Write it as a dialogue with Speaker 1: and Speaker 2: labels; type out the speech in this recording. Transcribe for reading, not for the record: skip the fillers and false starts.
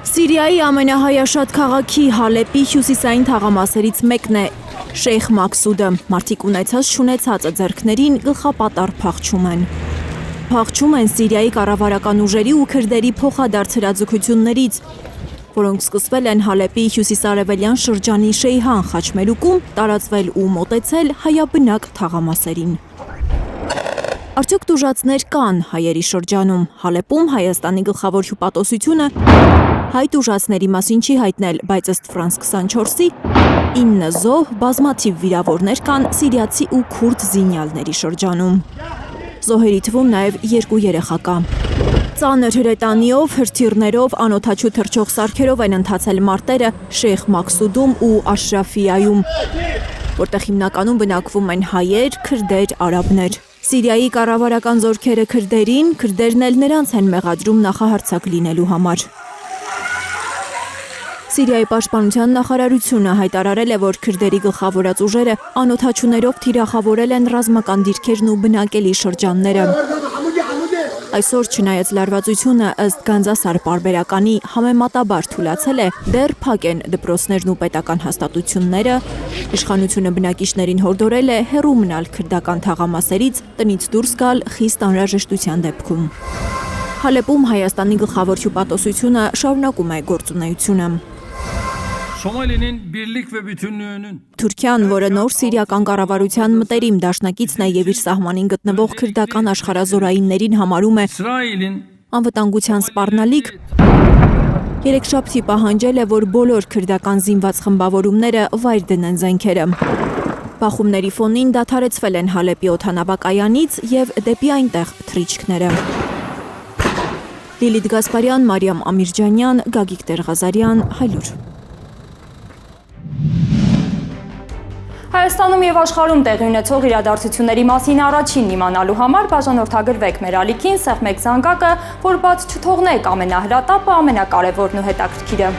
Speaker 1: Սիրիայի ամենահայաշատ քաղաքի Հալեպի հյուսիսային թաղամասերից մեկն է Շեյխ Մաքսուդը։ Մարդիկ ունեցած-չունեցածը ձեռքներին գլխապատառ փախչում են։ Փախչում են Սիրիայի կառավարական ուժերի ու քրդերի փոխադարձ հրաձգություններից, որոնք սկսվել են Հալեպի հյուսիսարևելյան շրջանի Շեյհան խաչմերուկում, տարածվել ու մոտեցել հայաբնակ թաղամասերին։ Արդյոք տուժածներ կան հայերի շրջանում։ Հալեպում Հայաստանի գլխավոր հյուպատոսությունը հայ տուժածների մասին չի հայտնել, բայց ըստ France 24-ի 9 զոհ, բազմաթիվ վիրավորներ կան սիրիացի ու քուրդ զինյալների շրջանում։ Զոհերի թվում նաև 2 երեխա կա։ Ծանր հրետանիով, հրթիռներով, անօդաչու թռչող սարքերով են ընթացել մարտերը Շեյխ Մաքսուդում ու Աշրաֆիայում, որտեղ հիմնականում բնակվում են հայեր, քրդեր, արաբներ։ Սիրիայի կառավարական զորքերը քրդերին, քրդերն էլ նրանց են մեղադրում նախահարձակ լինելու համար։ Սիրիայի պաշտպանության նախարարությունը հայտարարել է, որ քրդերի գլխավորած ուժերը անօդաչուներով թիրախավորել են ռազմական դիրքերն ու բնակելի շրջանները։ Այսօր, չնայած լարվածությունը ըստ Գանձասար պարբերականի համեմատաբար թուլացել է, դեռ փակ են դպրոցներն ու պետական հաստատությունները, իշխանությունը բնակիչներին հորդորել է հեռու մնալ քրդական թաղամասերից, տնից դուրս գալ խիստ անհրաժեշտության դեպքում։ Հալեպում Հայաստանի գլխավոր հյուպատոսությունը շարունակում է գործունեությունը։ Թուրքիան, որը նոր սիրիական կառավարության մտերիմ դաշնակիցն է եւ իր սահմանին գտնվող քրդական աշխարհազորայիններին համարում է անվտանգության սպառնալիք, երեքշաբթի պահանջել է, որ բոլոր քրդական զինված խմբավորումները վայր դնեն զենքերը։ Բախումների ֆոնին դադարեցվել են Հալեպի օդանավակայանից եւ դեպի այնտեղ թռիչքները։ Լիլիթ Գասպարյան, Մարիամ Ամիրջանյան, Գագիկ Տեր-Ղազարյան, Հայլուր։
Speaker 2: Հայաստանում եւ աշխարհում տեղի ունեցող իրադարձությունների մասին առաջին իմանալու համար բաժանորդագրվեք մեր ալիքին, սեղմեք զանգակը, որ բաց չթողնեք ամենահրատապը, ամենակարևորն ու հետաքրքիրը։